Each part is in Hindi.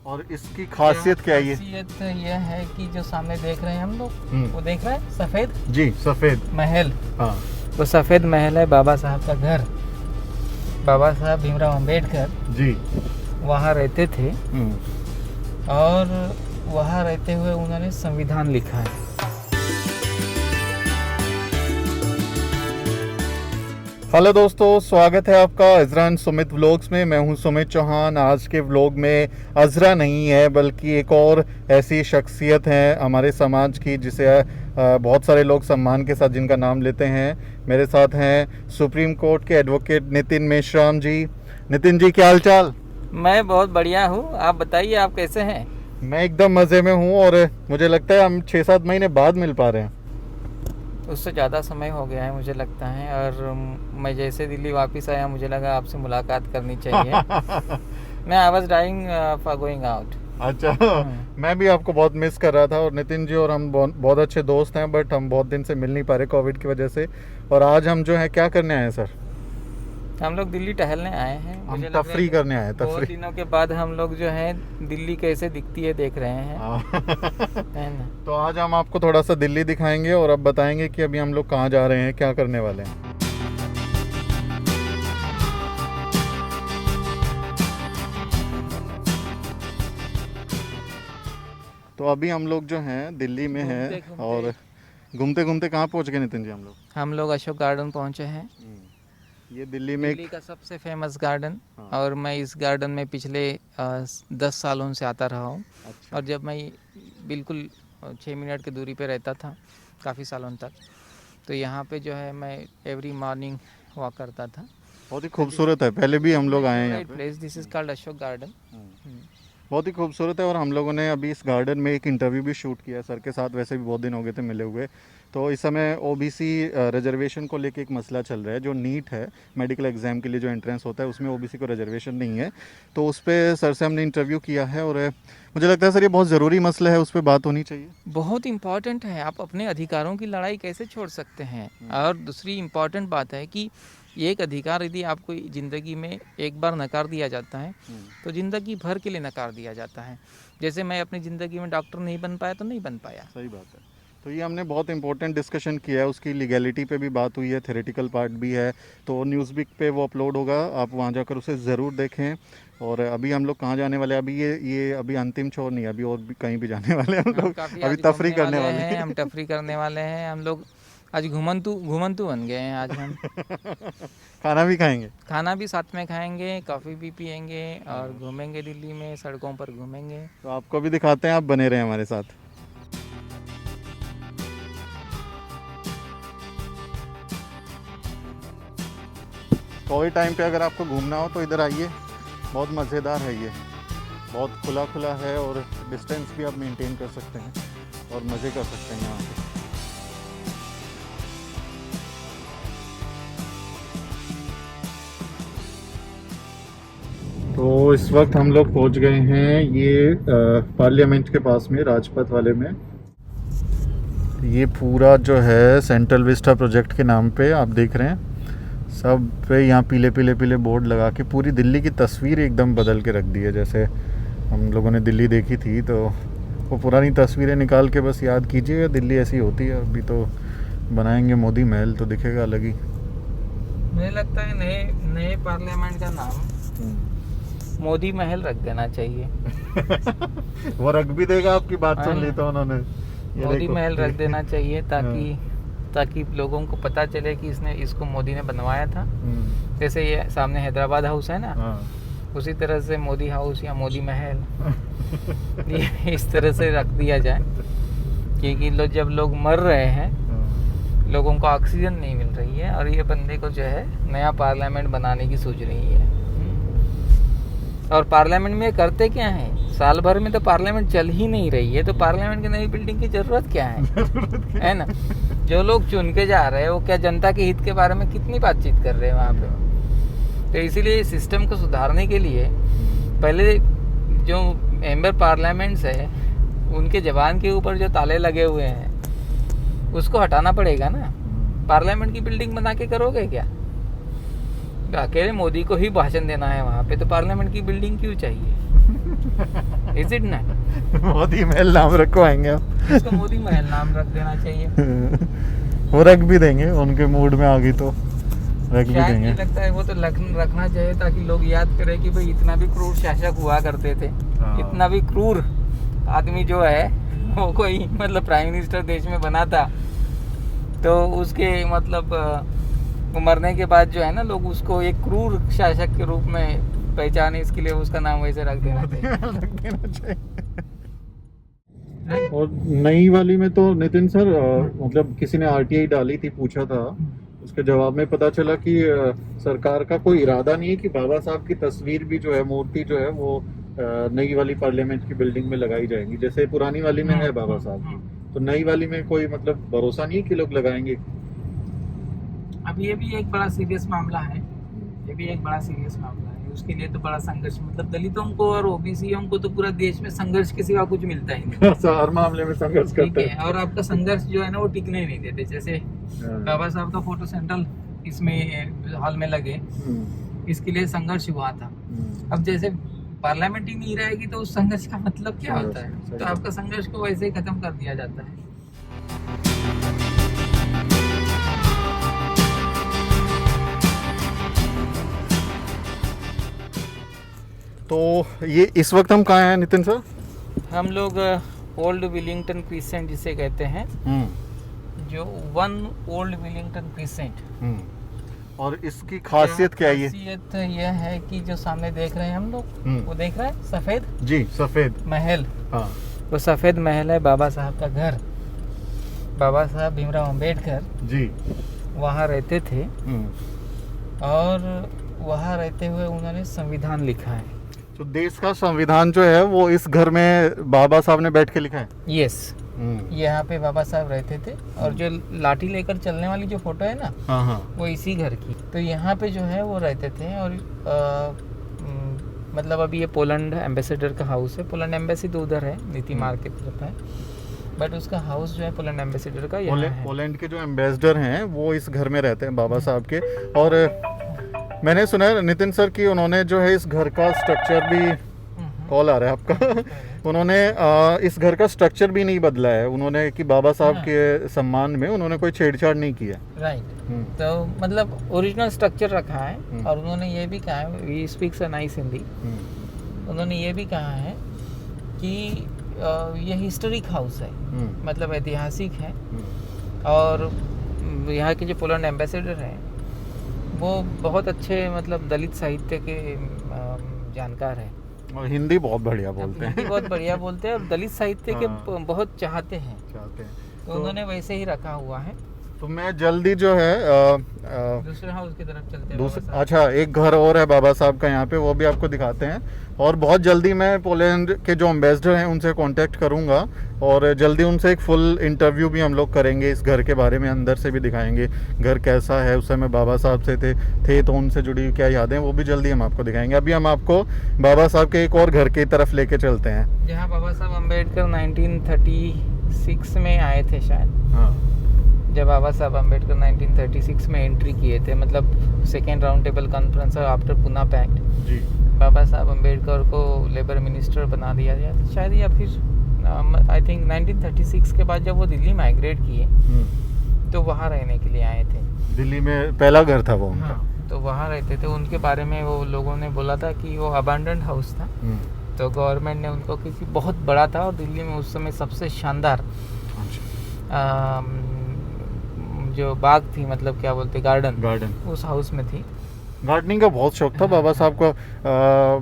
और इसकी खासियत क्या है? ये खासियत यह है कि जो सामने देख रहे हैं हम लोग, वो देख रहे हैं सफेद जी, सफेद महल। हाँ, वो सफेद महल है बाबा साहब का घर। बाबा साहब भीमराव अंबेडकर जी। वहाँ रहते थे और वहाँ रहते हुए उन्होंने संविधान लिखा है। हेलो दोस्तों, स्वागत है आपका अजरा एंड सुमित व्लॉग्स में। मैं हूं सुमित चौहान। आज के व्लॉग में अजरा नहीं है बल्कि एक और ऐसी शख्सियत है हमारे समाज की जिसे बहुत सारे लोग सम्मान के साथ जिनका नाम लेते हैं। मेरे साथ हैं सुप्रीम कोर्ट के एडवोकेट नितिन मेश्राम जी। नितिन जी, क्या हाल चाल? मैं बहुत बढ़िया हूँ, आप बताइए आप कैसे हैं? मैं एकदम मज़े में हूँ और मुझे लगता है हम 6-7 महीने बाद मिल पा रहे हैं। उससे ज़्यादा समय हो गया है मुझे लगता है, और मैं जैसे दिल्ली वापस आया मुझे लगा आपसे मुलाकात करनी चाहिए। मैं I was dying for going out. अच्छा, मैं भी आपको बहुत मिस कर रहा था। और नितिन जी और हम बहुत अच्छे दोस्त हैं, बट हम बहुत दिन से मिल नहीं पा रहे कोविड की वजह से। और आज हम जो है क्या करने आए हैं सर? हम लोग दिल्ली टहलने आए हैं। हम मुझे लग रहा है तफरी कि करने आए हैं, बहुत तफरी। दिनों के बाद हम लोग जो है दिल्ली कैसे दिखती है देख रहे हैं, है ना? तो आज हम आपको थोड़ा सा दिल्ली दिखाएंगे और अब बताएंगे कि अभी हम लोग कहाँ जा रहे हैं, क्या करने वाले हैं। तो अभी हम लोग जो हैं दिल्ली में हैं और घूमते घूमते कहाँ पहुँच गए नितिन जी हम लोग अशोक गार्डन पहुंचे हैं। ये दिल्ली में दिल्ली का सबसे फेमस गार्डन। हाँ। और मैं इस गार्डन में पिछले 10 सालों से आता रहा हूँ। अच्छा। और जब मैं बिल्कुल 6 मिनट की दूरी पे रहता था काफ़ी सालों तक, तो यहाँ पे जो है मैं एवरी मॉर्निंग वॉक करता था। बहुत ही खूबसूरत है, पहले भी हम लोग आए हैं यहाँ पे। Place this is called Ashok garden. बहुत ही खूबसूरत है। और हम लोगों ने अभी इस गार्डन में एक इंटरव्यू भी शूट किया सर के साथ। वैसे भी बहुत दिन हो गए थे मिले हुए। तो इस समय ओबीसी रिजर्वेशन को लेके एक मसला चल रहा है। जो नीट है, मेडिकल एग्ज़ाम के लिए जो एंट्रेंस होता है, उसमें ओबीसी को रिजर्वेशन नहीं है। तो उस पर सर से हमने इंटरव्यू किया है और मुझे लगता है सर ये बहुत ज़रूरी मसला है, उस पर बात होनी चाहिए। बहुत इम्पॉर्टेंट है। आप अपने अधिकारों की लड़ाई कैसे छोड़ सकते हैं? और दूसरी इम्पॉर्टेंट बात है कि एक अधिकार यदि आपको ज़िंदगी में एक बार नकार दिया जाता है तो ज़िंदगी भर के लिए नकार दिया जाता है। जैसे मैं अपनी ज़िंदगी में डॉक्टर नहीं बन पाया तो नहीं बन पाया। सही बात है। तो ये हमने बहुत इंपॉर्टेंट डिस्कशन किया है, उसकी लीगैलिटी पे भी बात हुई है, थ्योरेटिकल पार्ट भी है। तो न्यूज़बिक पे वो अपलोड होगा, आप वहाँ जाकर उसे ज़रूर देखें। और अभी हम लोग कहाँ जाने वाले हैं? अभी ये अभी अंतिम छोर नहीं, अभी और भी कहीं भी जाने वाले हैं हम लोग। अभी तफरी करने वाले हैं। हम तफरी करने वाले हैं। हम लोग आज घुमंतू बन गए हैं आज हम। खाना भी खाएंगे, खाना भी साथ में खाएंगे, कॉफ़ी भी पियेंगे और घूमेंगे दिल्ली में, सड़कों पर घूमेंगे। तो आपको भी दिखाते हैं, आप बने रहें हमारे साथ। कोविड टाइम पे अगर आपको घूमना हो तो इधर आइए, बहुत मज़ेदार है। ये बहुत खुला खुला है और डिस्टेंस भी आप मेंटेन कर सकते हैं और मज़े कर सकते हैं यहाँ पे। तो इस वक्त हम लोग पहुँच गए हैं ये पार्लियामेंट के पास में, राजपथ वाले में। ये पूरा जो है सेंट्रल विस्टा प्रोजेक्ट के नाम पे आप देख रहे हैं, सब पे यहाँ पीले पीले पीले बोर्ड लगा के पूरी दिल्ली की तस्वीर एकदम बदल के रख दी है। जैसे हम लोगों ने दिल्ली देखी थी तो वो पुरानी तस्वीरें निकाल के बस याद कीजिएगा, दिल्ली ऐसी होती है। अभी तो बनाएंगे मोदी महल तो दिखेगा अलग ही। मुझे लगता है नए पार्लियामेंट का नाम मोदी महल रख देना चाहिए। वो रख भी देगा, आपकी बात सुन ली तो उन्होंने। मोदी महल रख देना चाहिए ताकि लोगों को पता चले कि इसको मोदी ने बनवाया था। जैसे ये सामने हैदराबाद हाउस है ना, उसी तरह से मोदी हाउस या मोदी महल ये इस तरह से रख दिया जाए, क्योंकि जब लोग मर रहे हैं, लोगों को ऑक्सीजन नहीं मिल रही है, और ये बंदे को जो है नया पार्लियामेंट बनाने की सोच रही है। और पार्लियामेंट में करते क्या है? साल भर में तो पार्लियामेंट चल ही नहीं रही है, तो पार्लियामेंट की नई बिल्डिंग की जरूरत क्या है ना? जो लोग चुन के जा रहे हैं वो क्या जनता के हित के बारे में कितनी बातचीत कर रहे हैं वहाँ पे? तो इसीलिए सिस्टम को सुधारने के लिए पहले जो मेंबर पार्लियामेंट्स है उनके जबान के ऊपर जो ताले लगे हुए हैं उसको हटाना पड़ेगा ना। पार्लियामेंट की बिल्डिंग बना के करोगे क्या? अकेले मोदी को ही भाषण देना है वहाँ पे, तो पार्लियामेंट की बिल्डिंग क्यों चाहिए? इज इट ना? मोदी महल नाम रखवाएंगे आप। इसको मोदी महल नाम रख देना चाहिए। वो रख भी देंगे, उनके मूड में आ गई तो रख भी शायद देंगे। मुझे लगता है वो तो रखना चाहिए ताकि लोग याद करें कि भाई इतना भी क्रूर शासक हुआ करते थे। हाँ। इतना भी क्रूर आदमी जो है वो कोई मतलब प्राइम मिनिस्टर देश में बना था, तो उसके मतलब वो मरने के बाद जो है ना, लोग उसको एक क्रूर शासक के रूप में पहचाने, इसके लिए उसका नाम वैसे रख देना चाहिए। और नई वाली में तो नितिन सर मतलब किसी ने आरटीआई डाली थी, पूछा था, उसके जवाब में पता चला कि सरकार का कोई इरादा नहीं है कि बाबा साहब की तस्वीर भी जो है, मूर्ति जो है वो नई वाली पार्लियामेंट की बिल्डिंग में लगाई जाएंगी, जैसे पुरानी वाली में है बाबा साहब की। तो नई वाली में कोई मतलब भरोसा नहीं है कि लोग लगाएंगे। अब ये भी एक बड़ा सीरियस मामला है, ये भी एक बड़ा सीरियस मामला है। उसके लिए तो बड़ा संघर्ष, मतलब दलितों को और ओबीसीओं को तो पूरा देश में संघर्ष के सिवा कुछ मिलता ही नहीं। हर मामले में संघर्ष ठीक करते है, हैं। और आपका संघर्ष जो है ना वो टिकने ही नहीं देते। जैसे बाबा साहब का फोटो सेंट्रल इसमें हॉल में लगे, इसके लिए संघर्ष हुआ था। अब जैसे पार्लियामेंट ही नहीं रहेगी तो उस संघर्ष का मतलब क्या होता है? तो आपका संघर्ष को वैसे ही खत्म कर दिया जाता है। तो ये इस वक्त हम कहाँ हैं नितिन सर? हम लोग ओल्ड विलिंगटन क्रिसेंट जिसे कहते हैं, जो वन ओल्ड विलिंगटन क्रिसेंट। और इसकी खासियत क्या है? ये खासियत यह है कि जो सामने देख रहे हैं हम लोग, वो देख रहे हैं सफेद, जी सफेद महल। हाँ। वो सफेद महल है बाबा साहब का घर। बाबा साहब भीमराव अंबेडकर जी वहाँ रहते थे, और वहाँ रहते हुए उन्होंने संविधान लिखा है। तो देश का संविधान जो है वो इस घर में बाबा साहब ने बैठ के लिखा है। यस, यहाँ पे बाबा साहब रहते थे। और जो लाठी लेकर चलने वाली जो फोटो है ना, हाँ हाँ, वो इसी घर की। तो यहाँ पे जो है वो रहते थे। और मतलब अभी ये पोलैंड एम्बेसडर का हाउस है। पोलैंड एम्बेसी तो उधर है, नीति मार्ग की तरफ है, बट उसका हाउस जो है पोलैंड एम्बेसडर का यहाँ है। पोलैंड के जो एम्बेसडर हैं वो इस घर में रहते हैं बाबा साहब के। और मैंने सुना है नितिन सर कि उन्होंने जो है इस घर का स्ट्रक्चर भी, कॉल आ रहा है आपका, उन्होंने इस घर का स्ट्रक्चर भी नहीं बदला है उन्होंने, कि बाबा साहब के सम्मान में उन्होंने कोई छेड़छाड़ नहीं किया। राइट। तो मतलब ओरिजिनल स्ट्रक्चर रखा है। और उन्होंने ये भी कहा है, we speaks a nice Hindi, उन्होंने ये भी कहा है कि ये हिस्टोरिक हाउस है, मतलब ऐतिहासिक है। और यहाँ के जो पोलैंड एम्बेसडर हैं वो बहुत अच्छे मतलब दलित साहित्य के जानकार हैं, और हिंदी बहुत बढ़िया बोलते हैं। हिंदी बहुत बढ़िया बोलते हैं, और दलित साहित्य के बहुत चाहते हैं। तो उन्होंने वैसे ही रखा हुआ है। तो मैं जल्दी जो है दूसरे हाउस की तरफ चलते हैं। अच्छा, एक घर और है बाबा साहब का यहाँ पे, वो भी आपको दिखाते हैं। और बहुत जल्दी मैं पोलैंड के जो एम्बेसडर हैं उनसे कांटेक्ट करूँगा, और जल्दी उनसे एक फुल इंटरव्यू भी हम लोग करेंगे इस घर के बारे में, अंदर से भी दिखाएंगे घर कैसा है, उस समय बाबा साहब से थे तो उनसे जुड़ी हुई क्या यादें, वो भी जल्दी हम आपको दिखाएंगे। अभी हम आपको बाबा साहब के एक और घर की तरफ लेके चलते हैं, जहाँ बाबा साहब अम्बेडकर 1936 में आए थे शायद। हाँ, जब बाबा साहब अम्बेडकर 1936 में एंट्री किए थे, मतलब second round table conference after Poona pact, जी, बाबा साहब अम्बेडकर को लेबर मिनिस्टर बना दिया गया था शायद, या फिर आई थिंक 1936 के बाद जब वो दिल्ली माइग्रेट किए तो वहाँ रहने के लिए आए थे। दिल्ली में पहला घर था वो उनका। हाँ, तो वहाँ रहते थे। उनके बारे में वो लोगों ने बोला था कि वो अबैंडन्ड हाउस था, तो गवर्नमेंट ने उनको, क्योंकि बहुत बड़ा था और दिल्ली में उस समय सबसे शानदार जो बाग थी, मतलब क्या बोलते, गार्डन उस हाउस में थी। गार्डनिंग का बहुत शौक था बाबा साहब को।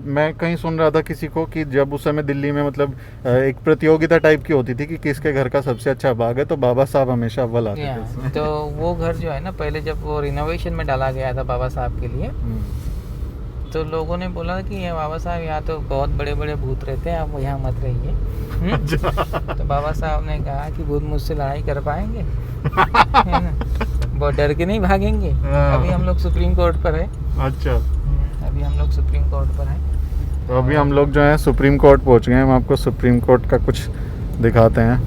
मैं कहीं सुन रहा था किसी को कि जब उस समय दिल्ली में मतलब एक प्रतियोगिता टाइप की होती थी कि किसके घर का सबसे अच्छा बाग है, तो बाबा साहब हमेशा अव्वल आते थे उसमें। तो वो घर जो है ना, पहले जब वो रिनोवेशन में डाला गया था बाबा साहब के लिए, तो लोगों ने बोला कि ये बाबा साहब यहाँ तो बहुत बड़े बड़े भूत रहते हैं, आप यहाँ मत रहिए। तो बाबा साहब ने कहा कि भूत मुझसे लड़ाई कर पाएंगे, है ना, बहुत डर के नहीं भागेंगे। अभी हम लोग सुप्रीम कोर्ट पर है। अच्छा, अभी हम लोग सुप्रीम कोर्ट पर हैं। तो अभी हम लोग जो है सुप्रीम कोर्ट पहुंच गए हैं। हम आपको सुप्रीम कोर्ट का कुछ दिखाते हैं।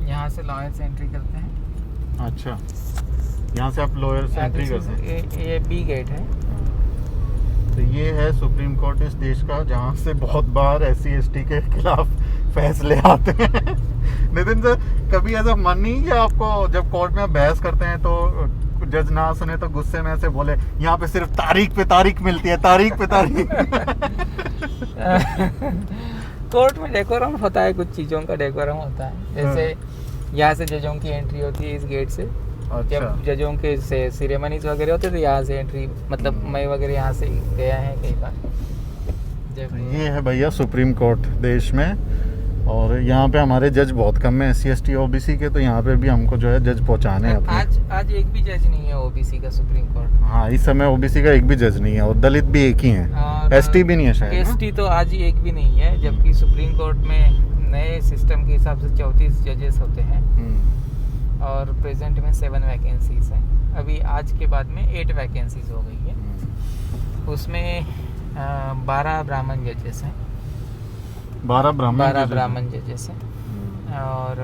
यहाँ से लॉयर से एंट्री करते हैं। अच्छा, यहाँ से आप लोअर से एंट्री करते हैं। ये बी गेट है। ये है सुप्रीम कोर्ट इस देश का, जहाँ से बहुत बार SC/ST के खिलाफ फैसले आते हैं। नितिन सर, कभी ऐसा मन नहीं कि आपको जब कोर्ट में बहस करते हैं तो जज ना सुने तो गुस्से में ऐसे बोले यहाँ पे सिर्फ तारीख पे तारीख मिलती है, तारीख पे तारीख? कोर्ट में डेकोरम होता है, कुछ चीज़ों का डेकोरम होता है। जैसे यहाँ से जजों की एंट्री होती है इस गेट से। अच्छा। जब जजों के से सिरेमनीज वगैरह होते तो यहाँ से एंट्री, मतलब मैं वगैरह यहाँ से गया है कई बार। जब ये है भैया सुप्रीम कोर्ट देश में, और यहाँ पे हमारे जज बहुत कम है SC/ST OBC के, तो यहाँ पे भी हमको जो है जज पहुँचाने हैं अपने। आज एक भी जज नहीं है OBC का सुप्रीम कोर्ट। हाँ, इस समय OBC का एक भी जज नहीं है, और दलित भी एक ही है, ST भी नहीं है शायद। ST तो आज ही एक भी नहीं है, जबकि सुप्रीम कोर्ट में नए सिस्टम के हिसाब से 34 जजेस होते हैं और प्रेजेंट में 7 वैकेंसीज हैं। अभी आज के बाद में 8 वैकेंसीज हो गई है। उसमें 12 ब्राह्मण जजेस हैं। 12 ब्राह्मण जजेस हैं और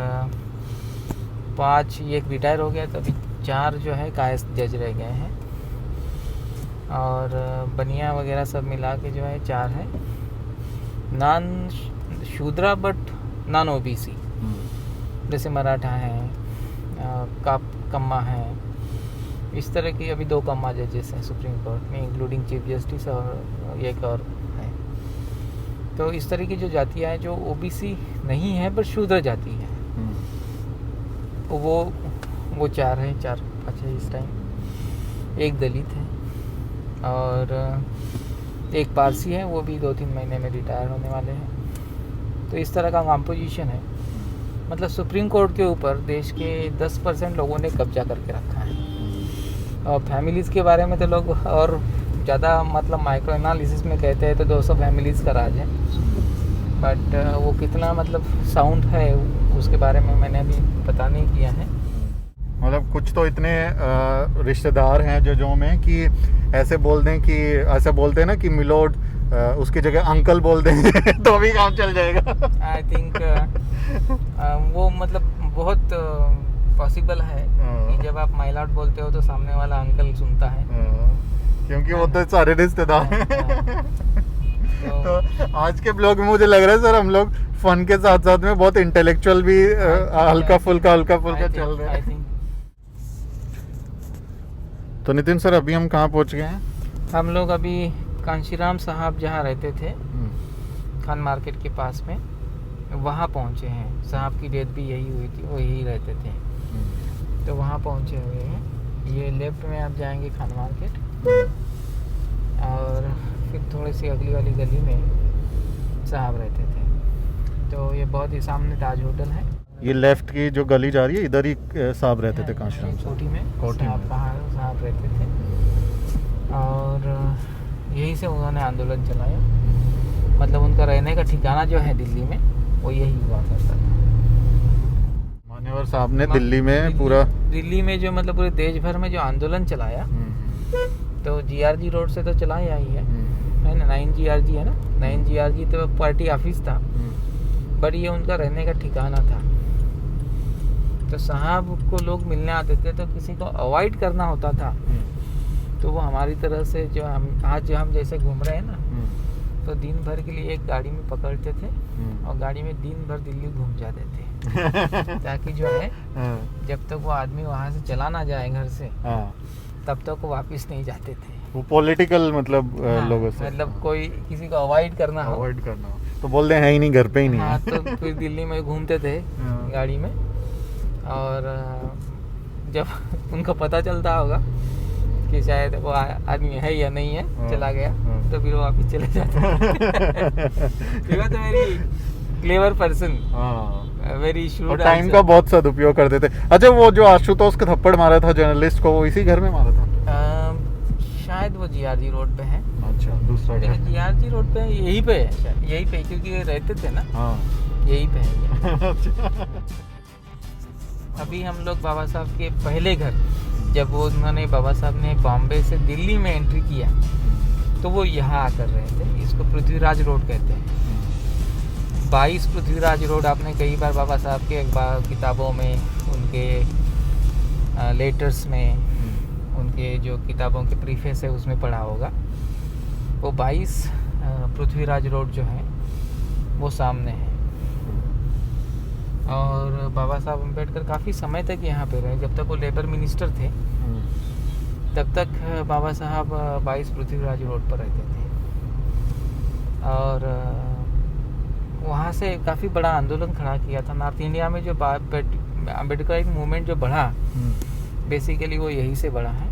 5 एक रिटायर हो गया, तो अभी 4 जो है कायस्थ जज रह गए हैं, और बनिया वगैरह सब मिला के जो है 4 है। नॉन शूद्रा बट नॉन OBC, जैसे मराठा हैं, कम्मा है, इस तरह की अभी 2 कम्मा जजेस हैं सुप्रीम कोर्ट में, इंक्लूडिंग चीफ जस्टिस और एक और है। तो इस तरह की जो जातियाँ हैं जो OBC नहीं है पर शूद्र जाति है, वो 4 हैं, 4-5 है इस टाइम। एक दलित है और एक पारसी है, वो भी 2-3 महीने में रिटायर होने वाले हैं। तो इस तरह का कंपोजिशन है। मतलब सुप्रीम कोर्ट के ऊपर देश के 10% लोगों ने कब्जा करके रखा है। और फैमिलीज़ के बारे में तो लोग और ज़्यादा मतलब माइक्रो एनालिसिस में कहते हैं तो 200 फैमिलीज़ का राज है, बट वो कितना मतलब साउंड है उसके बारे में मैंने अभी पता नहीं किया है। मतलब कुछ तो इतने रिश्तेदार हैं जजों में कि ऐसे बोल दें कि ऐसे बोलते हैं ना कि मिलोड, उसकी जगह अंकल बोल देंगे तो भी काम चल जाएगा। आई थिंक वो मतलब बहुत पॉसिबल है कि जब आप माय लॉर्ड बोलते हो तो सामने वाला अंकल सुनता है, क्योंकि वो तो सारे रिश्तेदार हैं। तो आज के ब्लॉग में मुझे लग रहा है सर हम लोग फन के साथ साथ में बहुत इंटेलेक्चुअल भी हल्का फुल्का चल रहे हैं। तो नितिन सर, अभी हम कहाँ पहुँच गए हैं? हम लोग अभी कांशीराम साहब जहाँ रहते थे खान मार्केट के पास में, वहाँ पहुँचे हैं। साहब की डेथ भी यही हुई थी, वो यही रहते थे, तो वहाँ पहुँचे हुए हैं। ये लेफ्ट में आप जाएंगे खान मार्केट, और फिर थोड़ी सी अगली वाली गली में साहब रहते थे। तो ये बहुत ही सामने ताज होटल है। ये लेफ्ट की जो गली जा रही है, इधर ही साहब रहते थे कांशीराम कोठी में साहब रहते थे, और यहीं से उन्होंने आंदोलन चलाया। मतलब उनका रहने का ठिकाना जो है दिल्ली में, वो यही हुआ करता था। मान्यवर साहब ने दिल्ली में जो मतलब पूरे देश भर में जो आंदोलन चलाया, तो GRG रोड से तो चलाया ही है ना, 9GRG है ना, 9GRG तो पार्टी ऑफिस था, बट ये उनका रहने का ठिकाना था। तो साहब को लोग मिलने आते थे, तो किसी को अवॉइड करना होता था, तो वो हमारी तरह से जो हम जैसे घूम रहे हैं ना, तो दिन भर के लिए एक गाड़ी में पकड़ते थे और गाड़ी में दिन भर दिल्ली घूम जाते थे ताकि जो है जब तक वो आदमी वहाँ से चला ना जाए घर से, तब तक वो वापस नहीं जाते थे। वो पॉलिटिकल मतलब लोगों से, मतलब कोई किसी को अवॉइड करना हो तो बोल दे है ही नहीं, घर पे ही नहीं। हाँ, तो फिर दिल्ली में घूमते थे गाड़ी में, और जब उनको पता चलता होगा कि शायद वो आदमी है या नहीं है, चला गया, तो फिर वो वापस चले जाते। तो very clever person, very shrewd. Time का बहुत सदुपयोग करते थे। अच्छा, वो जो आशुतोष को थप्पड़ मारा था जर्नलिस्ट को, वो इसी घर में मारा था? शायद वो GRG रोड पे है। अच्छा, दूसरा घर GRG रोड पे यहीं पे है, यहीं पे, क्योंकि रहते थे ना, यहीं पे है। अभी हम लोग बाबा साहब के पहले घर, जब वो उन्होंने बाबा साहब ने बॉम्बे से दिल्ली में एंट्री किया, तो वो यहाँ आकर रहे थे। इसको पृथ्वीराज रोड कहते हैं। 22 पृथ्वीराज रोड आपने कई बार बाबा साहब के किताबों में, उनके लेटर्स में, उनके जो किताबों के प्रीफेस है उसमें पढ़ा होगा। वो 22 पृथ्वीराज रोड जो है वो सामने है। और बाबा साहब अम्बेडकर काफ़ी समय तक यहाँ पे रहे। जब तक वो लेबर मिनिस्टर थे तब तक बाबा साहब 22 पृथ्वीराज रोड पर रहते थे। और वहाँ से काफ़ी बड़ा आंदोलन खड़ा किया था। नॉर्थ इंडिया में जो अम्बेडकर मूवमेंट जो बढ़ा, बेसिकली वो यही से बढ़ा है,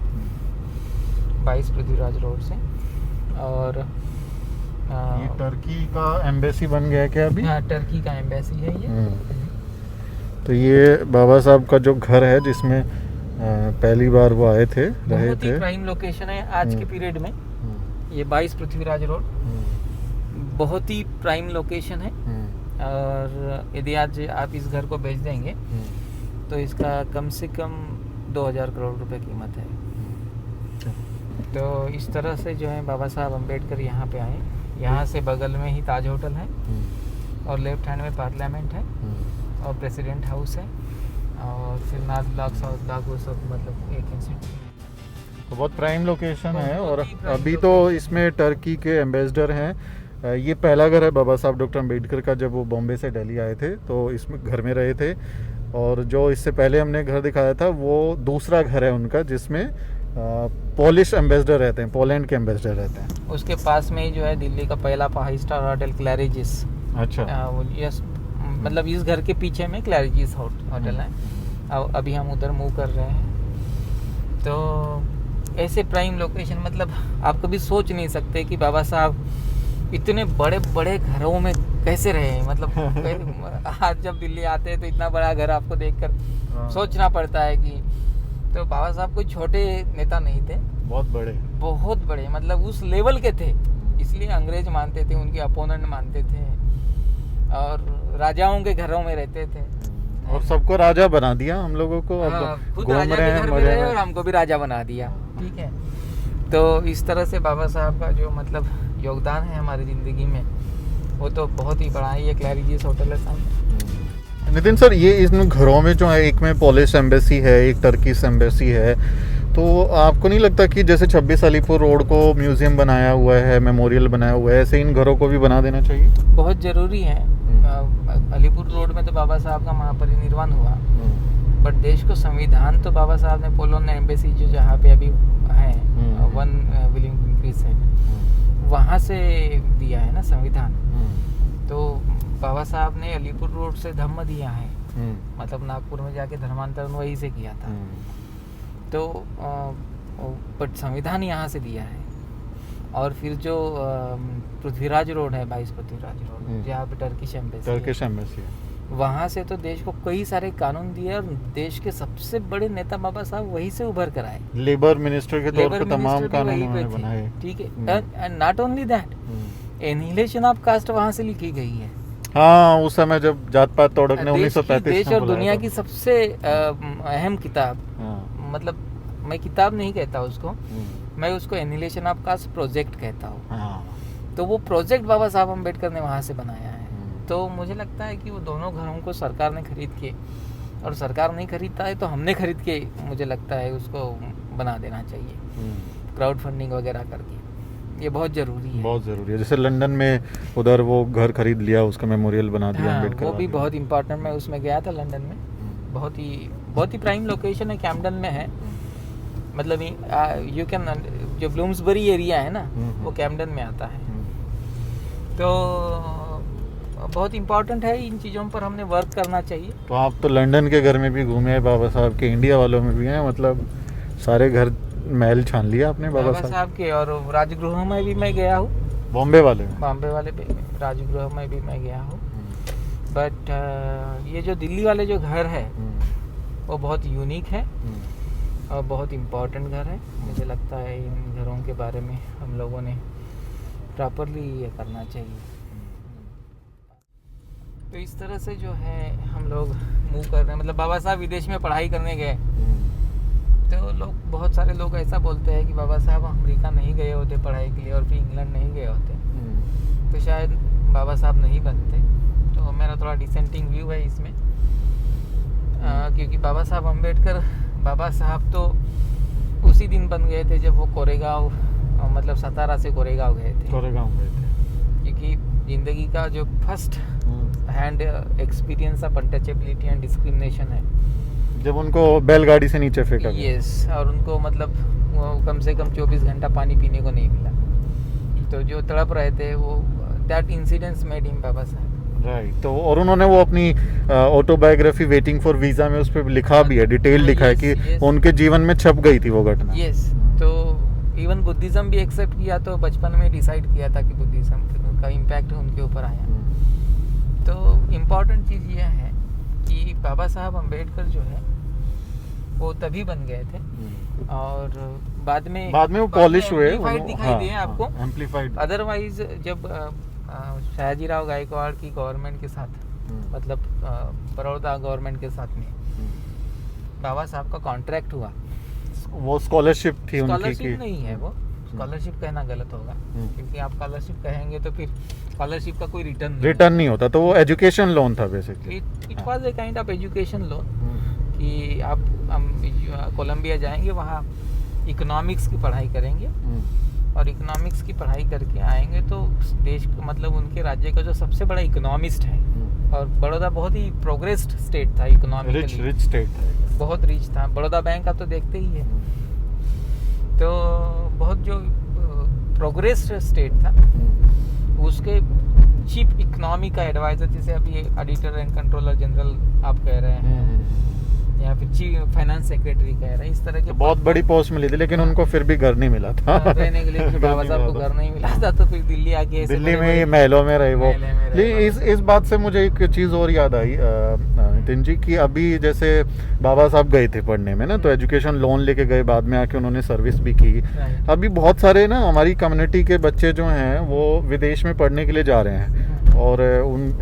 22 पृथ्वीराज रोड से। और ये टर्की का एम्बेसी बन गया है क्या अभी? हाँ, टर्की का एम्बेसी है ये। तो ये बाबा साहब का जो घर है जिसमें पहली बार वो आए थे, रहे बहुत ही थे। प्राइम लोकेशन है आज के पीरियड में। ये 22 पृथ्वीराज रोड बहुत ही प्राइम लोकेशन है। और यदि आज आप इस घर को बेच देंगे तो इसका कम से कम 2000 करोड़ रुपए कीमत है। तो इस तरह से जो है बाबा साहब अम्बेडकर यहाँ पे आए। यहाँ से बगल में ही ताज होटल है और लेफ्ट हैंड में पार्लियामेंट है और प्रेसिडेंट हाउस है और फिर नॉर्थ ब्लॉक, साउथ ब्लॉक, वो सब मतलब एक इंस्टीट्यूट। तो बहुत प्राइम लोकेशन है। और बहुत ही प्राइम अभी तो इसमें टर्की के एम्बेसडर हैं। ये पहला घर है बाबा साहब डॉक्टर अम्बेडकर का। जब वो बॉम्बे से दिल्ली आए थे तो इसमें घर में रहे थे। और जो इससे पहले हमने घर दिखाया था वो दूसरा घर है उनका, जिसमें पोलिश एम्बेसडर रहते हैं, पोलैंड के एम्बेसडर रहते हैं। उसके पास में ही जो है दिल्ली का पहला 5 स्टार होटल क्लैरिजिस। अच्छा। यस, मतलब इस घर के पीछे में क्लैरिजिस होटल है। अब अभी हम उधर मूव कर रहे हैं। तो ऐसे प्राइम लोकेशन, मतलब आप कभी सोच नहीं सकते कि बाबा साहब इतने बड़े बड़े घरों में कैसे रहे। मतलब आज जब दिल्ली आते हैं तो इतना बड़ा घर आपको देखकर सोचना पड़ता है कि तो बाबा साहब कोई छोटे नेता नहीं थे, बहुत बड़े, मतलब उस लेवल के थे। इसलिए अंग्रेज मानते थे, उनके अपोनेंट मानते थे और राजाओं के घरों में रहते थे और सबको राजा बना दिया हम लोगों को। अब खुद राजा के घर में रहे और हमको भी राजा बना दिया। ठीक है, तो इस तरह से बाबा साहब का जो मतलब योगदान है हमारी ज़िंदगी में वो तो बहुत ही बड़ा है। ये क्लैरिजिस होटल है सामने। नितिन सर, ये इन घरों में जो है, एक में पोलिश एम्बेसी है, एक टर्किश एम्बेसी है, तो आपको नहीं लगता कि जैसे 26 अलीपुर रोड को म्यूजियम बनाया हुआ है, मेमोरियल बनाया हुआ है, ऐसे इन घरों को भी बना देना चाहिए? बहुत ज़रूरी है। अलीपुर रोड में तो बाबा साहब का महापरिनिर्वाण हुआ, बट देश को संविधान तो बाबा साहब ने पोलैंड एम्बेसी जो जहाँ पे अभी है 1 विलिंगडन क्रीसेंट, वहाँ से दिया है ना संविधान। तो बाबा साहब ने अलीपुर रोड से धम्म दिया है, मतलब नागपुर में जाके धर्मांतरण वहीं से किया था। तो बट संविधान यहाँ से दिया है। और फिर जो पृथ्वीराज रोड है, 22 पृथ्वीराज रोड, जहाँ पे टर्किश एम्बेसी है, वहाँ से तो देश को कई सारे कानून दिए और देश के सबसे बड़े नेता बाबा साहब वहीं से उभर कर आए। लेबर मिनिस्टर के तौर पर तमाम कानून उन्होंने बनाए। ठीक है, and not only that, annihilation of caste वहाँ से लिखी गई है। हाँ, उस समय जब जात पात तोड़क ने 1935 देश और दुनिया की सबसे अहम किताब, मतलब मैं किताब नहीं कहता उसको, मैं उसको एनिहिलेशन ऑफ कास्ट प्रोजेक्ट कहता हूँ। तो वो प्रोजेक्ट बाबा साहब अम्बेडकर ने वहाँ से बनाया है। तो मुझे लगता है कि वो दोनों घरों को सरकार ने खरीद के, और सरकार नहीं खरीदता है तो हमने खरीद के, मुझे लगता है उसको बना देना चाहिए क्राउड फंडिंग वगैरह करके। ये बहुत ज़रूरी है, बहुत ज़रूरी है। जैसे लंदन में उधर वो घर खरीद लिया, उसका मेमोरियल बना दिया अम्बेडकर, वो भी बहुत इंपॉर्टेंट। मैं उसमें गया था लंदन में, बहुत ही प्राइम लोकेशन है, कैम्पडन में है। मतलब यू कैन, जो ब्लूम्सबरी एरिया है ना, वो कैम्पडन में आता है। तो बहुत इम्पोर्टेंट है, इन चीज़ों पर हमने वर्क करना चाहिए। तो आप तो लंदन के घर में भी घूमे हैं बाबा साहब के, इंडिया वालों में भी हैं, मतलब सारे घर महल छान लिया आपने बाबा साहब के। और राजगृह में भी मैं गया हूँ, बॉम्बे वाले पे राजगृह में भी मैं गया हूँ। बट ये जो दिल्ली वाले जो घर है वो बहुत यूनिक है और बहुत इम्पोर्टेंट घर है। मुझे लगता है इन घरों के बारे में हम लोगों ने प्रॉपरली ये करना चाहिए। तो इस तरह से जो है हम लोग मूव कर रहे हैं। मतलब बाबा साहब विदेश में पढ़ाई करने गए, तो लोग, बहुत सारे लोग ऐसा बोलते हैं कि बाबा साहब अमेरिका नहीं गए होते पढ़ाई के लिए और फिर इंग्लैंड नहीं गए होते तो शायद बाबा साहब नहीं बनते। तो मेरा थोड़ा डिसेंटिंग व्यू है इसमें, क्योंकि बाबा साहब अम्बेडकर, बाबा साहब तो उसी दिन बन गए थे जब वो कोरेगांव मतलब सतारा से गोरेगांव गए थे, कोरेगांव गए थे। क्योंकि ज़िंदगी का जो first hand experience of untouchability and discrimination है, जब उनको बैलगाड़ी से नीचे फेंका गया। यस, और उनको मतलब वो कम से कम 24 घंटा पानी पीने को नहीं मिला, तो जो तड़प रहे थे वो, दैट इंसिडेंट्स मेड हिम बाबा साहब। राइट। तो और उन्होंने वो अपनी ऑटोबायोग्राफी वेटिंग फॉर वीजा में उस पर लिखा भी है, डिटेल लिखा है कि yes. उनके जीवन में छप गई थी वो घटना। यस, तो इवन बुद्धिज़्म भी एक्सेप्ट किया, तो बचपन में डिसाइड किया था कि बुद्धिज़्म का इम्पैक्ट उनके ऊपर आया। तो इम्पॉर्टेंट चीज़ ये है कि बाबा साहब अम्बेडकर जो है वो तभी बन गए थे, और बाद में वो पॉलिश हुए, एम्प्लीफाइड दिखाई दिए आपको। एम्प्लीफाइड। अदरवाइज जब सयाजीराव गायकवाड़ की गवर्नमेंट के साथ, मतलब बड़ौदा गवर्नमेंट के साथ में बाबा साहब का कॉन्ट्रैक्ट हुआ, वो स्कॉलरशिप थी उनकी की। स्कॉलरशिप नहीं है वो, स्कॉलरशिप कहना गलत होगा, क्योंकि आप स्कॉलरशिप कहेंगे तो फिर स्कॉलरशिप का कोई रिटर्न नहीं होता, तो वो एजुकेशन लोन था basically. It was a kind of education loan, कि आप कोलंबिया जाएंगे, वहाँ इकोनॉमिक्स की पढ़ाई करेंगे, और इकोनॉमिक्स की पढ़ाई करके आएंगे तो देश, मतलब उनके राज्य का जो सबसे बड़ा इकोनॉमिस्ट है, और बड़ौदा बहुत ही प्रोग्रेस्ड स्टेट था इकोनॉमिकली, रिच स्टेट था, बहुत रिच था। बड़ौदा बैंक आप तो देखते ही है, तो बहुत जो प्रोग्रेस्ड स्टेट था, उसके चीफ इकोनॉमी का एडवाइजर, जिसे अभी ऑडिटर एंड कंट्रोलर जनरल आप कह रहे हैं, या फिर चीफ फाइनेंस सेक्रेटरी कह रहे हैं, इस तरह के तो बहुत बड़ी पोस्ट मिली थी, लेकिन उनको फिर भी घर नहीं मिला था रहने के लिए। बाबा साहब को घर नहीं मिला था, तो फिर दिल्ली आके दिल्ली में ही महलों में रहे वो। इस बात से मुझे एक चीज़ और याद आई नितिन जी, कि अभी जैसे बाबा साहब गए थे पढ़ने में ना, तो एजुकेशन लोन लेके गए, बाद में आके उन्होंने सर्विस भी की। अभी बहुत सारे ना हमारी कम्युनिटी के बच्चे जो हैं वो विदेश में पढ़ने के लिए जा रहे हैं, और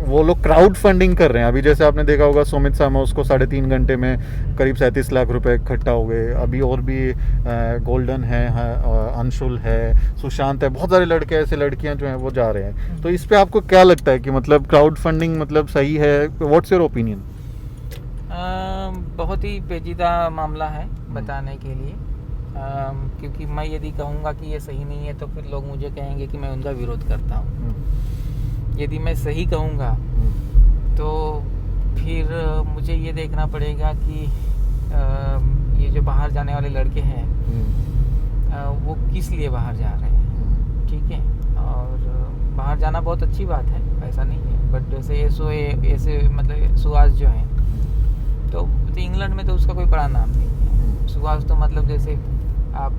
वो लोग क्राउड फंडिंग कर रहे हैं। अभी जैसे आपने देखा होगा सुमित सामोस को 3.5 घंटे में करीब 37 लाख रुपए इकट्ठा हो गए। अभी और भी गोल्डन है, अंशुल है, सुशांत है, बहुत सारे लड़के ऐसे लड़कियां जो हैं वो जा रहे हैं। तो इस पे आपको क्या लगता है कि मतलब क्राउड फंडिंग मतलब सही है? What's your opinion? बहुत ही पेचीदा मामला है बताने के लिए, क्योंकि मैं यदि कहूँगा कि ये सही नहीं है तो फिर लोग मुझे कहेंगे कि मैं उनका विरोध करता हूँ। यदि मैं सही कहूँगा तो फिर मुझे ये देखना पड़ेगा कि ये जो बाहर जाने वाले लड़के हैं वो किस लिए बाहर जा रहे हैं, ठीक है। और बाहर जाना बहुत अच्छी बात है, ऐसा नहीं है, बट जैसे ऐसे मतलब सुहास जो है, तो इंग्लैंड में तो उसका कोई बड़ा नाम नहीं है। सुहास तो मतलब जैसे आप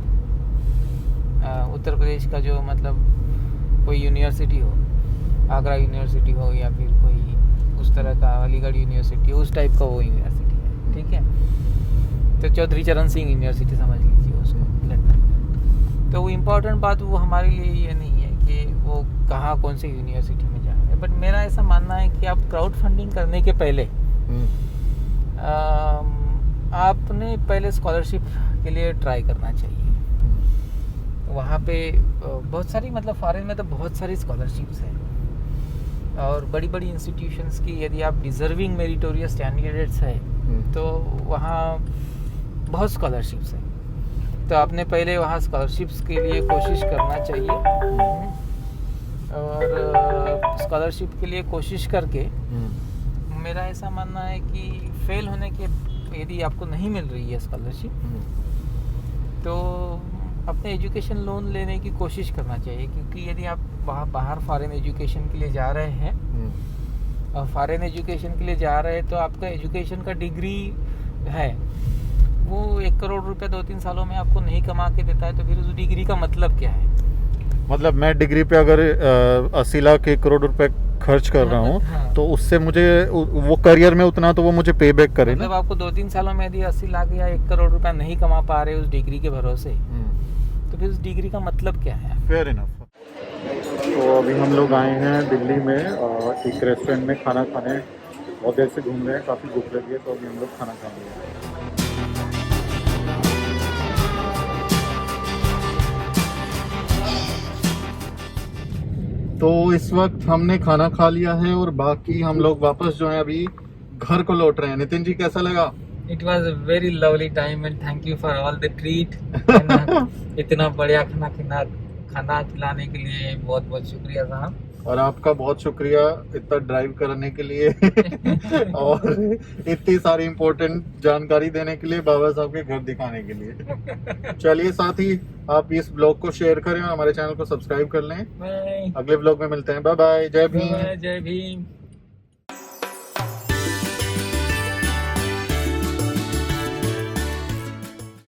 उत्तर प्रदेश का जो मतलब कोई यूनिवर्सिटी हो, आगरा यूनिवर्सिटी हो, या फिर कोई उस तरह का अलीगढ़ यूनिवर्सिटी हो, उस टाइप का वो यूनिवर्सिटी है, ठीक है। तो चौधरी चरण सिंह यूनिवर्सिटी समझ लीजिए उसको, लंदन। तो वो इम्पोर्टेंट बात वो हमारे लिए ये नहीं है कि वो कहाँ कौन सी यूनिवर्सिटी में जा रहे हैं, बट मेरा ऐसा मानना है कि आप क्राउड फंडिंग करने के पहले आपने पहले स्कॉलरशिप के लिए ट्राई करना चाहिए। वहाँ पे बहुत सारी, मतलब फॉरेन में तो बहुत सारी स्कॉलरशिप्स हैं, और बड़ी बड़ी इंस्टीट्यूशंस की यदि आप डिज़र्विंग मेरिटोरियस कैंडिडेट्स हैं तो वहाँ बहुत स्कॉलरशिप्स हैं। तो आपने पहले वहाँ स्कॉलरशिप्स के लिए कोशिश करना चाहिए, और स्कॉलरशिप के लिए कोशिश करके मेरा ऐसा मानना है कि फेल होने के, यदि आपको नहीं मिल रही है स्कॉलरशिप, तो अपने एजुकेशन लोन लेने की कोशिश करना चाहिए। क्योंकि यदि आप बाहर फॉरेन एजुकेशन के लिए जा रहे हैं, और फॉरेन एजुकेशन के लिए जा रहे हैं, तो आपका एजुकेशन का डिग्री है वो 1 करोड़ रुपए 2-3 सालों में आपको नहीं कमा के देता है, तो फिर उस डिग्री का मतलब क्या है? मतलब मैं डिग्री पे अगर 80 लाख 1 करोड़ रुपए खर्च कर रहा हूँ, हाँ। तो उससे मुझे वो करियर में उतना तो वो मुझे पे बैक करे। मतलब आपको 2-3 सालों में यदि 80 लाख या 1 करोड़ रुपया नहीं कमा पा रहे उस डिग्री के भरोसे, तो फिर उस डिग्री का मतलब क्या है? Fair enough. तो अभी हम लोग आए हैं दिल्ली में एक रेस्टोरेंट में खाना खाने। बहुत देर से घूम रहे हैं, काफ़ी भूख लगी है, तो अभी हम लोग खाना खाएंगे। तो इस वक्त हमने खाना खा लिया है, और बाकी हम लोग वापस जो है अभी घर को लौट रहे हैं। नितिन जी कैसा लगा? It was a very lovely time and thank you for all the treat. इतना बढ़िया खाना खाना खिलाने के लिए बहुत बहुत शुक्रिया साहब। और आपका बहुत शुक्रिया इतना ड्राइव करने के लिए और इतनी सारी इम्पोर्टेंट जानकारी देने के लिए, बाबा साहब के घर दिखाने के लिए। चलिए साथ ही आप इस ब्लॉग को शेयर करें और हमारे चैनल को सब्सक्राइब कर लें। बाय अगले ब्लॉग में मिलते हैं। बाय बाय, जय भीम। जय भीम।